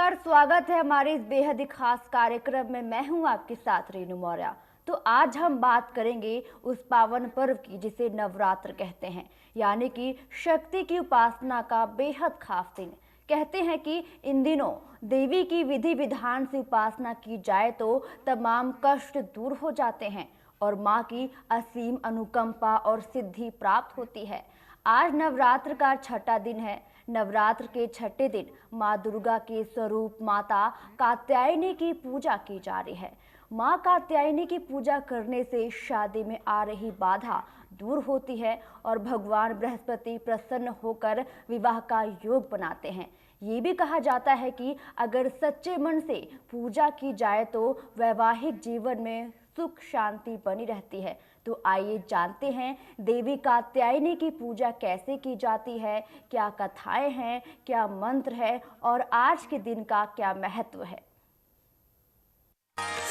नमस्कार, स्वागत है हमारे इस बेहद ही खास कार्यक्रम में। मैं हूं आपके साथ रेनू मौर्य। तो आज हम बात करेंगे उस पावन पर्व की जिसे नवरात्र कहते हैं, यानी कि शक्ति की उपासना का बेहद खास दिन। कहते हैं कि इन दिनों देवी की विधि विधान से उपासना की जाए तो तमाम कष्ट दूर हो जाते हैं और माँ की असीम अनुकंपा और सिद्धि प्राप्त होती है। आज नवरात्र का छठा दिन है। नवरात्र के छठे दिन माँ दुर्गा के स्वरूप माता कात्यायनी की पूजा की जा रही है। माँ कात्यायनी की पूजा करने से शादी में आ रही बाधा दूर होती है और भगवान बृहस्पति प्रसन्न होकर विवाह का योग बनाते हैं। ये भी कहा जाता है कि अगर सच्चे मन से पूजा की जाए तो वैवाहिक जीवन में सुख शांति बनी रहती है। तो आइए जानते हैं देवी कात्यायनी की पूजा कैसे की जाती है, क्या कथाएं हैं, क्या मंत्र है और आज के दिन का क्या महत्व है।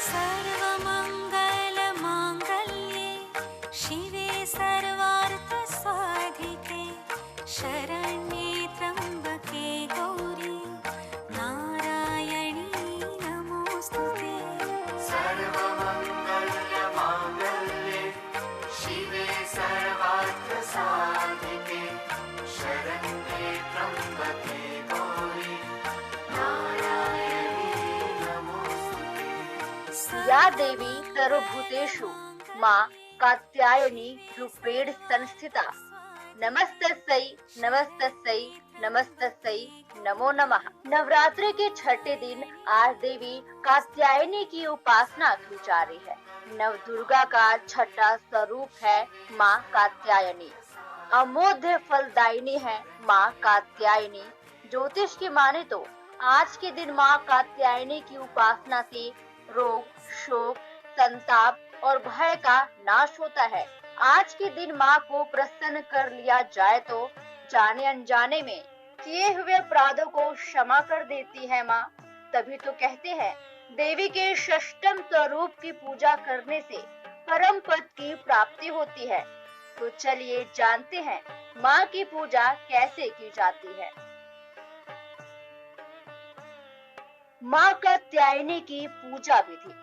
सर्वमंगल मांगल्ये शिवे सर्वार्थ साधिके शरण्ये त्र्यंबके गौरी नारायणी नमोस्तुते। सर्वमंगल मांगल्ये शिवे सर्वार्थ साधिके शरण्ये त्र्यंबके गौरी नारायणी नमोस्तुते। या देवी सर्वभूतेषु माँ कात्यायनी रूपेण संस्थिता नमस्तस्यै नमस्तस्यै नमस्तस्यै नमो नमः। नवरात्रि के छठे दिन आज देवी कात्यायनी की उपासना की जा रही है। नव दुर्गा का छठा स्वरूप है माँ कात्यायनी। अमोघ फलदायिनी है माँ कात्यायनी। ज्योतिष की माने तो आज के दिन माँ कात्यायनी की उपासना से रोग, शोक, संताप और भय का नाश होता है। आज के दिन माँ को प्रसन्न कर लिया जाए तो जाने अनजाने में किए हुए अपराधों को क्षमा कर देती है माँ। तभी तो कहते हैं देवी के षष्ठम स्वरूप की पूजा करने से परम पद की प्राप्ति होती है। तो चलिए जानते हैं माँ की पूजा कैसे की जाती है। माँ कात्यायनी की पूजा विधि।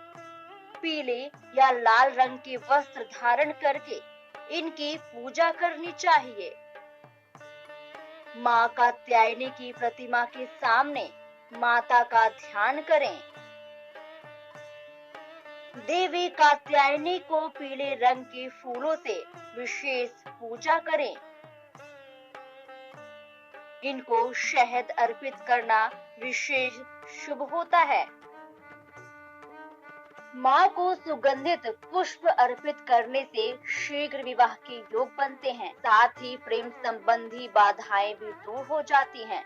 पीले या लाल रंग के वस्त्र धारण करके इनकी पूजा करनी चाहिए। माँ कात्यायनी की प्रतिमा के सामने माता का ध्यान करें। देवी कात्यायनी को पीले रंग के फूलों से विशेष पूजा करें। इनको शहद अर्पित करना विशेष शुभ होता है। माँ को सुगंधित पुष्प अर्पित करने से शीघ्र विवाह के योग बनते हैं। साथ ही प्रेम संबंधी बाधाएं भी दूर हो जाती हैं।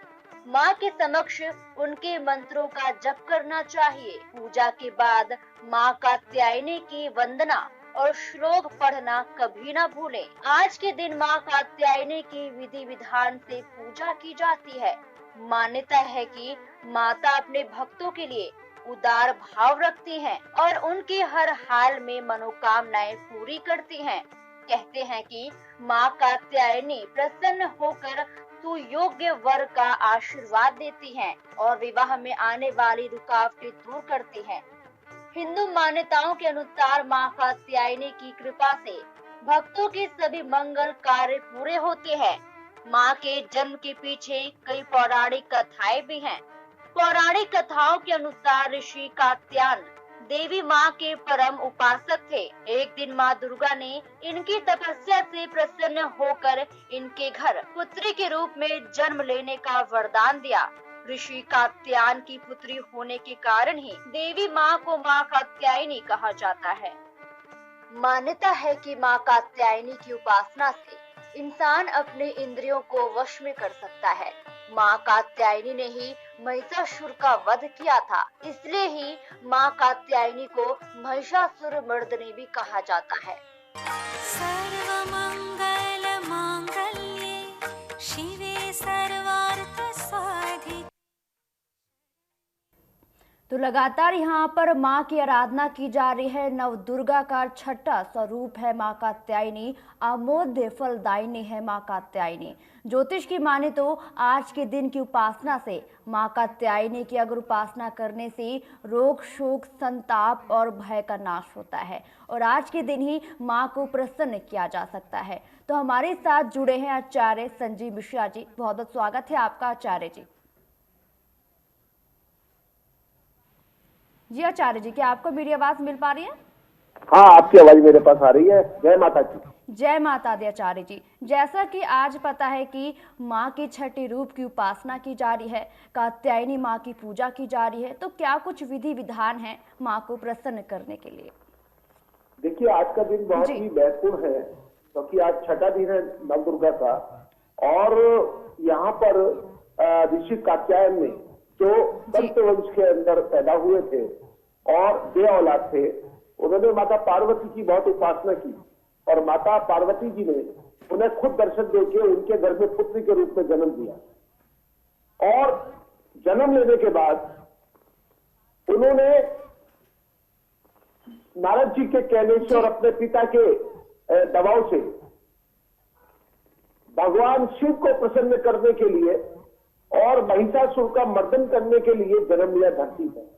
माँ के समक्ष उनके मंत्रों का जप करना चाहिए। पूजा के बाद माँ कात्यायनी की वंदना और श्लोक पढ़ना कभी न भूलें। आज के दिन माँ कात्यायनी की विधि विधान से पूजा की जाती है। मान्यता है कि माता अपने भक्तों के लिए उदार भाव रखती हैं और उनकी हर हाल में मनोकामनाएं पूरी करती हैं। कहते हैं कि माँ कात्यायनी प्रसन्न होकर सुयोग्य वर का आशीर्वाद देती हैं और विवाह में आने वाली रुकावटें दूर करती हैं। हिंदू मान्यताओं के अनुसार माँ कात्यायनी की कृपा से भक्तों के सभी मंगल कार्य पूरे होते हैं। माँ के जन्म के पीछे कई पौराणिक कथाएं भी हैं। पौराणिक कथाओं के अनुसार ऋषि कात्यायन देवी माँ के परम उपासक थे। एक दिन माँ दुर्गा ने इनकी तपस्या से प्रसन्न होकर इनके घर पुत्री के रूप में जन्म लेने का वरदान दिया। ऋषि कात्यायन की पुत्री होने के कारण ही देवी माँ को माँ कात्यायनी कहा जाता है। मान्यता है कि माँ कात्यायनी की उपासना से इंसान अपने इंद्रियों को वश में कर सकता है। माँ कात्यायनी ने ही महिषासुर का वध किया था, इसलिए ही माँ कात्यायनी को महिषासुर मर्दिनी भी कहा जाता है। सर्वमंगल मांगल्ये शिवे सर्वार्थ साधिके। तो लगातार यहाँ पर माँ की आराधना की जा रही है। नव दुर्गा का छठा स्वरूप है माँ कात्यायनी, अमोघ फलदायिनी है माँ कात्यायनी। ज्योतिष की माने तो आज के दिन की उपासना से, माँ कात्यायनी की अगर उपासना करने से रोग शोक संताप और भय का नाश होता है और आज के दिन ही माँ को प्रसन्न किया जा सकता है। तो हमारे साथ जुड़े हैं आचार्य संजीव मिश्रा जी। बहुत बहुत स्वागत है आपका आचार्य जी। जी आचार्य जी, क्या आपको मेरी आवाज मिल पा रही है? हाँ, आपकी आवाज मेरे पास आ रही है। जय माता जी। जय माता दी आचार्य जी। जैसा कि आज पता है कि माँ के छठे रूप की उपासना की जा रही है, कात्यायनी माँ की पूजा की जा रही है, तो क्या कुछ विधि विधान है माँ को प्रसन्न करने के लिए? देखिए, आज का दिन बहुत ही महत्वपूर्ण है क्योंकि आज छठा दिन है नव दुर्गा का। और यहाँ पर ऋषि कात्यायन ने जो दंत वंश के अंदर पैदा हुए थे और बे औलाद थे, उन्होंने माता पार्वती की बहुत उपासना की और माता पार्वती जी ने उन्हें खुद दर्शन देके उनके घर में पुत्री के रूप में जन्म दिया। और जन्म लेने के बाद उन्होंने नारद जी के कहने से और अपने पिता के दबाव से भगवान शिव को प्रसन्न करने के लिए और महिषासुर का मर्दन करने के लिए जन्म लिया धरती पर।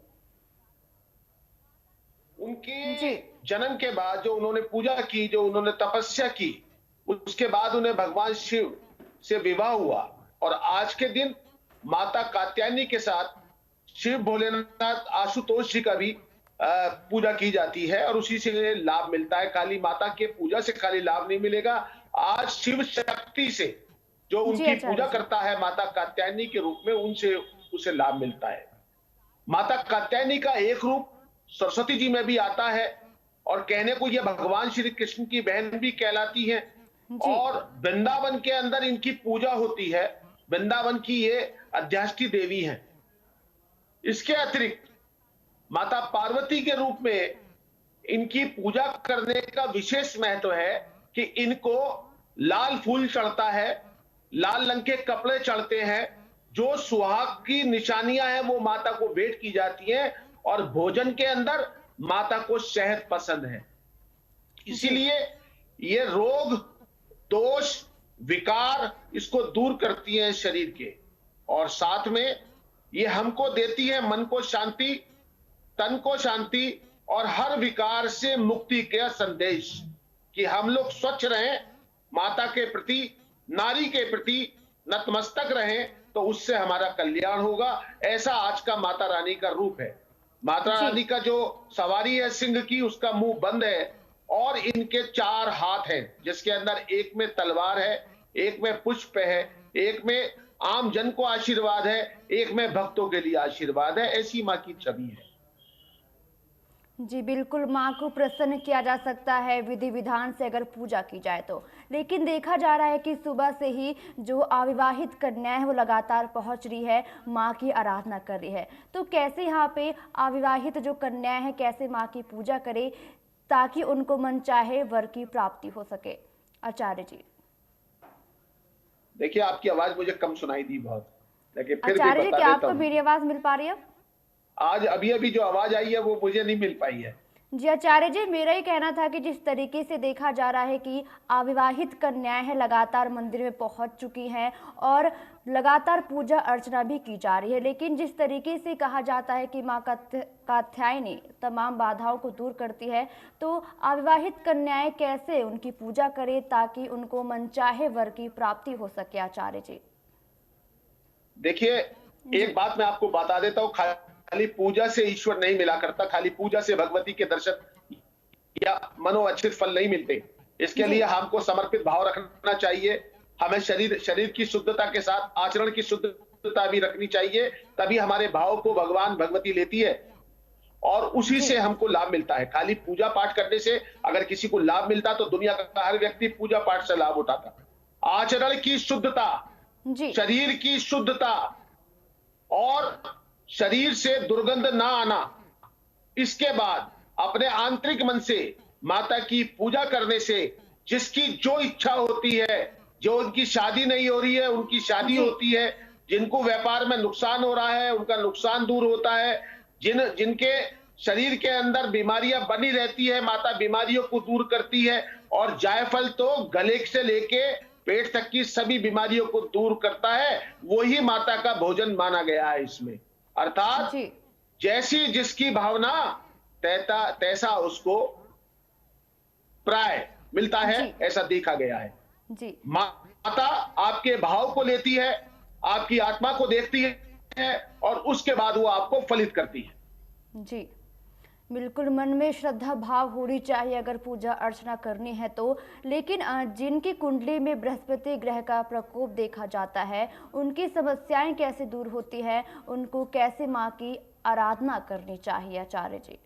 उनके जन्म के बाद जो उन्होंने पूजा की, जो उन्होंने तपस्या की, उसके बाद उन्हें भगवान शिव से विवाह हुआ। और आज के दिन माता कात्यायनी के साथ शिव भोलेनाथ आशुतोष जी का भी पूजा की जाती है और उसी से लाभ मिलता है। काली माता के पूजा से खाली लाभ नहीं मिलेगा, आज शिव शक्ति से जो उनकी पूजा करता है माता कात्यायनी के रूप में, उनसे उसे लाभ मिलता है। माता कात्यायनी का एक रूप सरस्वती जी में भी आता है और कहने को ये भगवान श्री कृष्ण की बहन भी कहलाती है। और वृंदावन के अंदर इनकी पूजा होती है। वृंदावन की ये अध्याष्टी देवी है। इसके अतिरिक्त माता पार्वती के रूप में इनकी पूजा करने का विशेष महत्व है कि इनको लाल फूल चढ़ता है, लाल रंग के कपड़े चढ़ते हैं, जो सुहाग की निशानियां हैं वो माता को भेंट की जाती हैं। और भोजन के अंदर माता को शहद पसंद है, इसीलिए ये रोग दोष विकार इसको दूर करती है शरीर के। और साथ में ये हमको देती है मन को शांति, तन को शांति और हर विकार से मुक्ति का संदेश कि हम लोग स्वच्छ रहें, माता के प्रति, नारी के प्रति नतमस्तक रहें, तो उससे हमारा कल्याण होगा। ऐसा आज का माता रानी का रूप है। माता रानी का जो सवारी है सिंह की, उसका मुंह बंद है और इनके 4 हाथ हैं, जिसके अंदर एक में तलवार है, एक में पुष्प है, एक में आम जन को आशीर्वाद है, एक में भक्तों के लिए आशीर्वाद है। ऐसी माँ की छवि है। जी बिल्कुल, माँ को प्रसन्न किया जा सकता है विधि विधान से अगर पूजा की जाए तो। लेकिन देखा जा रहा है कि सुबह से ही जो अविवाहित कन्याएं हैं वो लगातार पहुंच रही है, माँ की आराधना कर रही है। तो कैसे यहाँ पे अविवाहित जो कन्याएं हैं कैसे माँ की पूजा करें ताकि उनको मनचाहे वर की प्राप्ति हो सके? आचार्य जी। देखिए, आपकी आवाज मुझे कम सुनाई दी बहुत, लेकिन फिर आचार्य भी जी, क्या आपको मेरी आवाज मिल पा रही है? आज अभी जो आवाज आई है वो मुझे नहीं मिल पाई है। जी आचार्य जी, मेरा ही कहना था कि जिस तरीके से देखा जा रहा है कि अविवाहित कन्याएं हैं लगातार मंदिर में पहुंच चुकी हैं और लगातार पूजा अर्चना भी की जा रही है, लेकिन जिस तरीके से कहा जाता है कि माँ कात्यायनी तमाम बाधाओं को दूर करती है, तो अविवाहित कन्याएं कैसे उनकी पूजा करें ताकि उनको मनचाहे वर की प्राप्ति हो सके? आचार्य जी देखिए, एक बात मैं आपको बता देता हूँ, खाली पूजा से ईश्वर नहीं मिला करता, खाली पूजा से भगवती के दर्शन या मनोवांछित फल नहीं मिलते। इसके लिए हमको समर्पित भाव रखना चाहिए। हमें शरीर की शुद्धता के साथ आचरण की शुद्धता भी रखनी चाहिए, तभी हमारे भाव को भगवान भगवती लेती है और उसी से हमको लाभ मिलता है। खाली पूजा पाठ करने से अगर किसी को लाभ मिलता तो दुनिया का हर व्यक्ति पूजा पाठ से लाभ उठाता। आचरण की शुद्धता, शरीर की शुद्धता और शरीर से दुर्गंध ना आना, इसके बाद अपने आंतरिक मन से माता की पूजा करने से जिसकी जो इच्छा होती है, जो उनकी शादी नहीं हो रही है उनकी शादी होती है, जिनको व्यापार में नुकसान हो रहा है उनका नुकसान दूर होता है, जिनके शरीर के अंदर बीमारियां बनी रहती है, माता बीमारियों को दूर करती है। और जायफल तो गले से लेके पेट तक की सभी बीमारियों को दूर करता है, वही माता का भोजन माना गया है इसमें। अर्थात जी जैसी जिसकी भावना तैसा उसको प्राय मिलता है, जी ऐसा देखा गया है। जी माता आपके भाव को लेती है, आपकी आत्मा को देखती है और उसके बाद वो आपको फलित करती है। जी बिल्कुल, मन में श्रद्धा भाव होनी चाहिए अगर पूजा अर्चना करनी है तो। लेकिन जिनकी कुंडली में बृहस्पति ग्रह का प्रकोप देखा जाता है, उनकी समस्याएं कैसे दूर होती है, उनको कैसे माँ की आराधना करनी चाहिए आचार्य जी?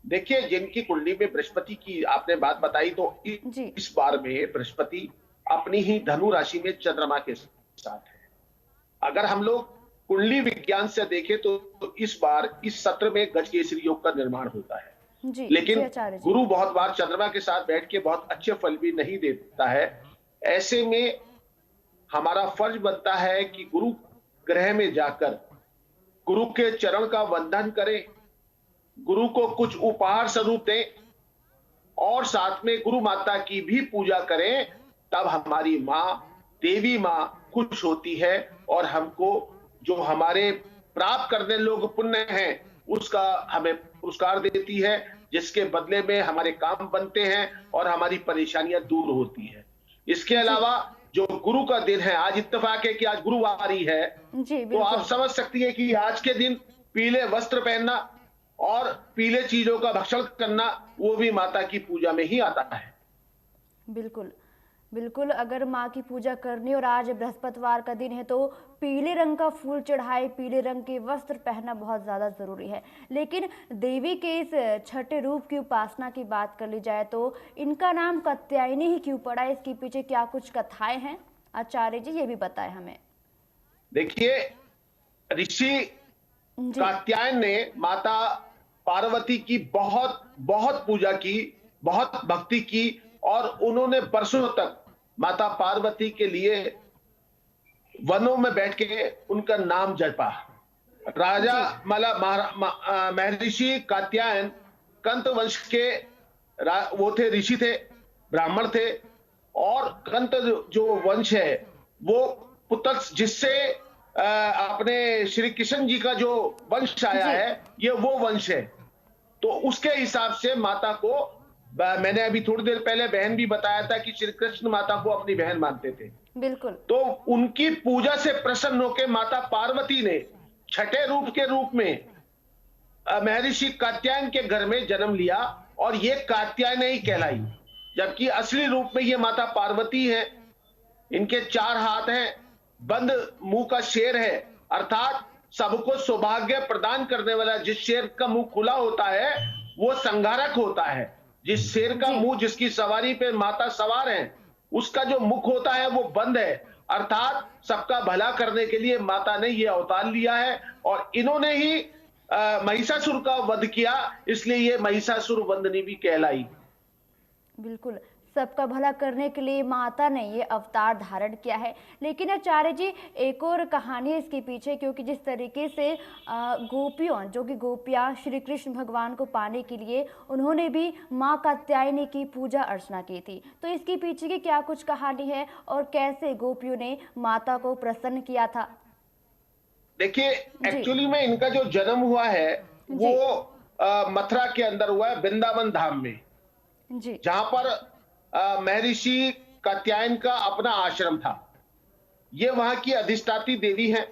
देखिए, जिनकी कुंडली में बृहस्पति की आपने बात बताई, तो जी इस बार में बृहस्पति अपनी ही धनु राशि में चंद्रमा के साथ है। अगर हम लोग कुंडली विज्ञान से देखें तो इस बार इस सत्र में गजकेसरी योग का निर्माण होता है। जी लेकिन जी आचार्य जी। गुरु बहुत बार चंद्रमा के साथ बैठ के बहुत अच्छे फल भी नहीं देता है। ऐसे में हमारा फर्ज बनता है कि गुरु ग्रह में जाकर गुरु के चरण का वंदन करें, गुरु को कुछ उपहार स्वरूप दें और साथ में गुरु माता की भी पूजा करें। तब हमारी माँ, देवी माँ खुश होती है और हमको जो हमारे प्राप्त करने लोग पुण्य हैं उसका हमें पुरस्कार देती है, जिसके बदले में हमारे काम बनते हैं और हमारी परेशानियां दूर होती है। इसके अलावा जो गुरु का दिन है, आज इत्तेफाक है कि आज गुरुवारी है, जी तो आप बिल्कुल समझ सकती है कि आज के दिन पीले वस्त्र पहनना और पीले चीजों का भक्षण करना वो भी माता की पूजा में ही आता है। बिल्कुल बिल्कुल, अगर माँ की पूजा करनी और आज बृहस्पतिवार का दिन है तो पीले रंग का फूल चढ़ाए, पीले रंग के वस्त्र पहनना बहुत ज़्यादा ज़रूरी है। लेकिन देवी के इस छठे रूप की उपासना की बात कर ली जाए तो इनका नाम कात्यायनी ही क्यों पड़ा? इसके पीछे क्या कुछ कथाएं हैं आचार्य जी, ये भी बताएं हमें। देखिए, ऋषि जी कात्यायन ने माता पार्वती की बहुत बहुत पूजा की, बहुत भक्ति की और उन्होंने बरसों तक माता पार्वती के लिए वनों में बैठ के उनका नाम जपा। राजा महर्षि कात्यायन कंत वंश के वो थे, ऋषि थे, ब्राह्मण थे। और कंत जो वंश है वो पुत्र जिससे अपने श्री कृष्ण जी का जो वंश आया जी। है, ये वो वंश है। तो उसके हिसाब से माता को, मैंने अभी थोड़ी देर पहले बहन भी बताया था कि श्री कृष्ण माता को अपनी बहन मानते थे। बिल्कुल तो उनकी पूजा से प्रसन्न होकर माता पार्वती ने छठे रूप के रूप में महर्षि कात्यायन के घर में जन्म लिया और ये कात्यायनी ही कहलाई। जबकि असली रूप में ये माता पार्वती है। इनके 4 हाथ हैं, बंद मुंह का शेर है, अर्थात सबको सौभाग्य प्रदान करने वाला। जिस शेर का मुंह खुला होता है वो संघारक होता है। जिस शेर का जी। मुंह, जिसकी सवारी पे माता सवार है, उसका जो मुख होता है वो बंद है। अर्थात सबका भला करने के लिए माता ने ये अवतार लिया है और इन्होंने ही महिषासुर का वध किया, इसलिए ये महिषासुर वंदनी भी कहलाई। बिल्कुल, सबका भला करने के लिए माता ने ये अवतार धारण किया है। लेकिन आचार्य जी, एक और कहानी है इसके पीछे, क्योंकि जिस तरीके से गोपियों, जो कि गोपियाँ श्री कृष्ण भगवान को पाने के लिए उन्होंने भी माँ कात्यायनी की पूजा अर्चना की थी, तो इसके पीछे की क्या कुछ कहानी है और कैसे गोपियों ने माता को प्रसन्न किया था? देखिए, एक्चुअली में इनका जो जन्म हुआ है वो मथुरा के अंदर हुआ है, वृंदावन धाम में, जी जहां पर महर्षि कात्यायन का अपना आश्रम था। ये वहां की अधिष्ठात्री देवी हैं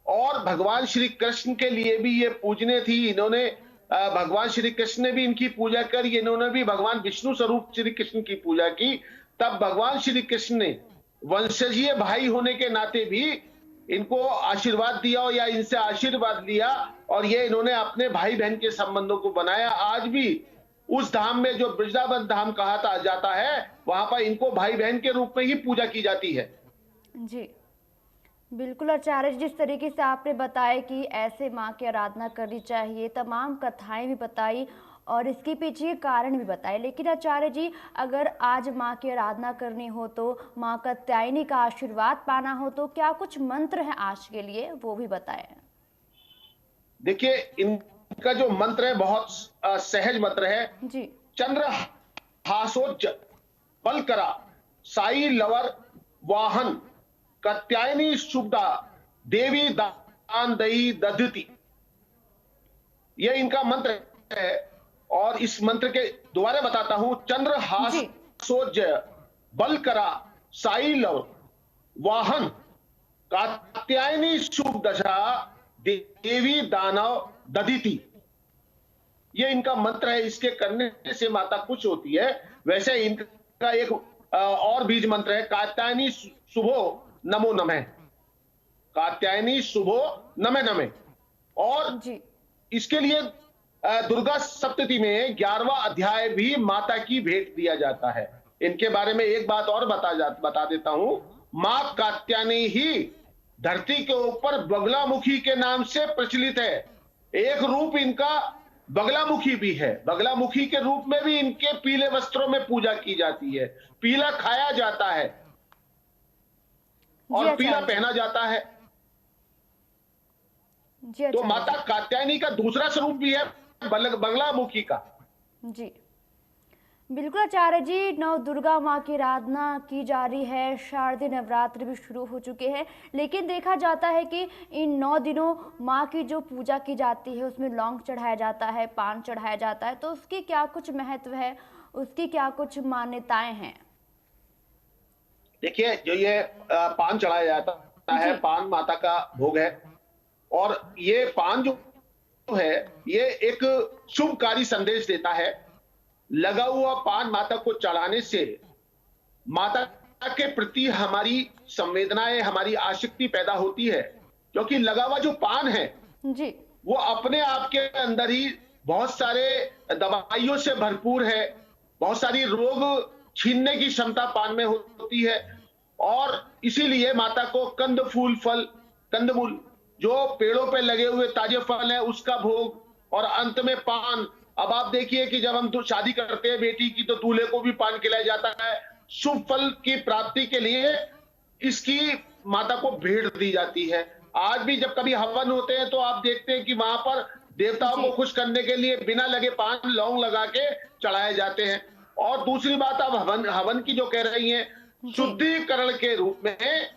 और भगवान श्री कृष्ण के लिए भी ये पूजने थी। इन्होंने भगवान श्री कृष्ण ने भी इनकी पूजा करी, इन्होंने भी भगवान विष्णु स्वरूप श्री कृष्ण की पूजा की। तब भगवान श्री कृष्ण ने वंशजीय भाई होने के नाते भी इनको आशीर्वाद दिया या इनसे आशीर्वाद लिया और ये इन्होंने अपने भाई बहन के संबंधों को बनाया। आज भी उस धाम में, जो वृंदावन धाम कहा जाता है, वहां पर इनको भाई बहन के रूप में ही पूजा की जाती है। जी बिल्कुल आचार्य, जिस तरीके से आपने बताया कि ऐसे माँ की आराधना करनी चाहिए, तमाम कथाएं भी बताई और इसके पीछे के कारण भी बताए। लेकिन आचार्य जी, अगर आज माँ की आराधना करनी हो तो माँ कात्यायनी का आशीर्वाद पाना हो तो क्या कुछ मंत्र है आज के लिए, वो भी बताएं। देखिए, इनका जो मंत्र है बहुत सहज मंत्र है। जी चंद्र हासोज बलकरा साई लवर वाहन कात्यायनी शुभदा देवी दान दई दधति, यह इनका मंत्र है। और इस मंत्र के दोबारा बताता हूं, चंद्र हासोज बलकरा साई लव वाहन कात्यायनी शुभ दशा देवी दानव दधिति, ये इनका मंत्र है। इसके करने से माता खुश होती है। वैसे इनका एक और बीज मंत्र है, कात्यायनी शुभो नमो नमः, कात्यायनी शुभो नमः नमः। और जी इसके लिए दुर्गा सप्तती में 11वां अध्याय भी माता की भेंट दिया जाता है। इनके बारे में एक बात और बता देता हूं, मां कात्यायनी ही धरती के ऊपर बगलामुखी के नाम से प्रचलित है। एक रूप इनका बगलामुखी भी है। बगलामुखी के रूप में भी इनके पीले वस्त्रों में पूजा की जाती है, पीला खाया जाता है और पीला पहना जाता है। तो माता कात्यायनी का दूसरा स्वरूप भी है बगलामुखी का। जी बिल्कुल आचार्य जी, नव दुर्गा माँ की आराधना की जा रही है, शारदीय नवरात्र भी शुरू हो चुके हैं, लेकिन देखा जाता है कि इन 9 दिनों माँ की जो पूजा की जाती है उसमें लौंग चढ़ाया जाता है, पान चढ़ाया जाता है, तो उसकी क्या कुछ महत्व है, उसकी क्या कुछ मान्यताएं हैं? देखिए, जो ये पान चढ़ाया जाता है, पान माता का भोग है। और ये पान जो है ये एक शुभकारी संदेश देता है। लगा हुआ पान माता को चढ़ाने से माता के प्रति हमारी संवेदनाएं, हमारी आसक्ति पैदा होती है, क्योंकि लगा हुआ जो पान है जी वो अपने आप के अंदर ही बहुत सारे दवाइयों से भरपूर है, बहुत सारी रोग छीनने की क्षमता पान में होती है। और इसीलिए माता को कंद फूल फल, कंदमूल जो पेड़ों पे लगे हुए ताजे फल है उसका भोग, और अंत में पान। अब आप देखिए कि जब हम शादी करते हैं बेटी की तो दूल्हे को भी पान खिलाया जाता है। शुभ फल की प्राप्ति के लिए इसकी माता को भेंट दी जाती है। आज भी जब कभी हवन होते हैं तो आप देखते हैं कि वहां पर देवताओं को खुश करने के लिए बिना लगे पान लौंग लगा के चढ़ाए जाते हैं। और दूसरी बात, आप हवन की जो कह रही हैं, शुद्धिकरण के रूप में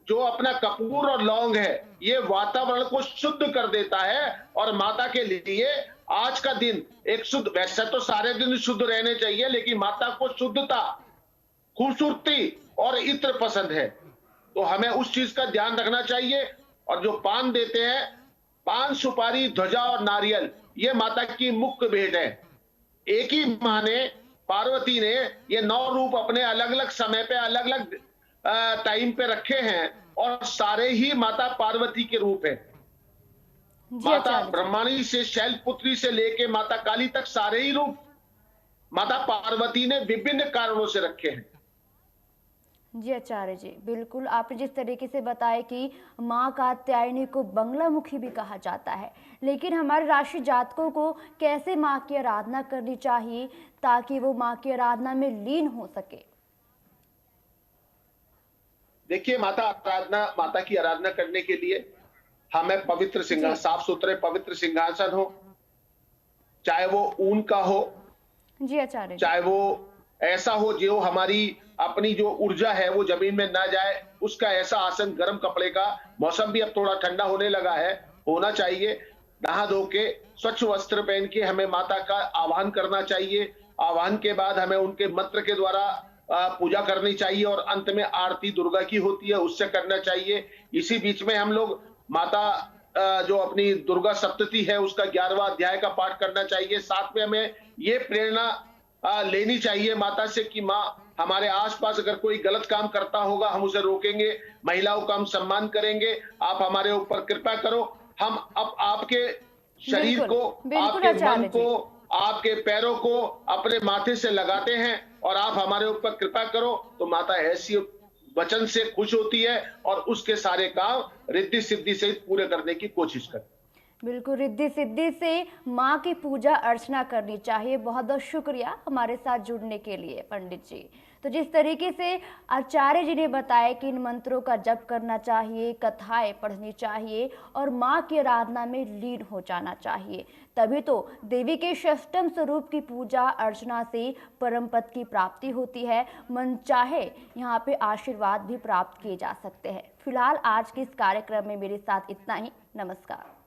जो अपना कपूर और लौंग है ये वातावरण को शुद्ध कर देता है। और माता के लिए आज का दिन एक शुद्ध, वैसे तो सारे दिन शुद्ध रहने चाहिए, लेकिन माता को शुद्धता, खूबसूरती और इत्र पसंद है, तो हमें उस चीज का ध्यान रखना चाहिए। और जो पान देते हैं, पान सुपारी ध्वजा और नारियल, ये माता की मुख्य भेंट है। एक ही मां ने, पार्वती ने, ये 9 रूप अपने अलग अलग समय पे अलग अलग टाइम पे रखे हैं, और सारे ही माता पार्वती के रूप है। माता ब्रह्माणी से शैलपुत्री से लेके माता काली तक सारे ही रूप माता पार्वती ने विभिन्न कारणों से रखे हैं। जी आचार्य जी, बिल्कुल आपने जिस तरीके से बताया कि माँ कात्यायनी को बंगलामुखी भी कहा जाता है, लेकिन हमारे राशि जातकों को कैसे माँ की आराधना करनी चाहिए ताकि वो माँ की आराधना में लीन हो सके? देखिए, माता की आराधना करने के लिए हमें पवित्र सिंहासन, साफ सुथरे पवित्र सिंहासन हो, चाहे वो ऊन का हो, जी आचार्य, चाहे वो ऐसा हो जो हमारी अपनी जो ऊर्जा है वो जमीन में ना जाए, उसका ऐसा आसन, गर्म कपड़े का, मौसम भी अब थोड़ा ठंडा होने लगा है, होना चाहिए। नहा धो के स्वच्छ वस्त्र पहन के हमें माता का आह्वान करना चाहिए। आह्वान के बाद हमें उनके मंत्र के द्वारा पूजा करनी चाहिए, और अंत में आरती दुर्गा की होती है उससे करना चाहिए। इसी बीच में हम लोग माता जो अपनी दुर्गा सप्तती है उसका 11वां अध्याय का पाठ करना चाहिए। साथ में हमें ये प्रेरणा लेनी चाहिए माता से कि माँ, हमारे आसपास अगर कोई गलत काम करता होगा हम उसे रोकेंगे, महिलाओं का हम सम्मान करेंगे, आप हमारे ऊपर कृपा करो। हम अब आपके शरीर को, आपके मन को, आपके पैरों को अपने माथे से लगाते हैं और आप हमारे ऊपर कृपा करो, तो माता ऐसी वचन से खुश होती है और उसके सारे काम रिद्धि सिद्धि से पूरे करने की कोशिश करती है। बिल्कुल, रिद्धि सिद्धि से माँ की पूजा अर्चना करनी चाहिए। बहुत बहुत शुक्रिया हमारे साथ जुड़ने के लिए पंडित जी। तो जिस तरीके से आचार्य जी ने बताया कि इन मंत्रों का जप करना चाहिए, कथाएं पढ़नी चाहिए और माँ की आराधना में लीन हो जाना चाहिए, तभी तो देवी के षष्ठम स्वरूप की पूजा अर्चना से परम पद की प्राप्ति होती है। मन चाहे यहाँ पे आशीर्वाद भी प्राप्त किए जा सकते हैं। फिलहाल आज के इस कार्यक्रम में मेरे साथ इतना ही। नमस्कार।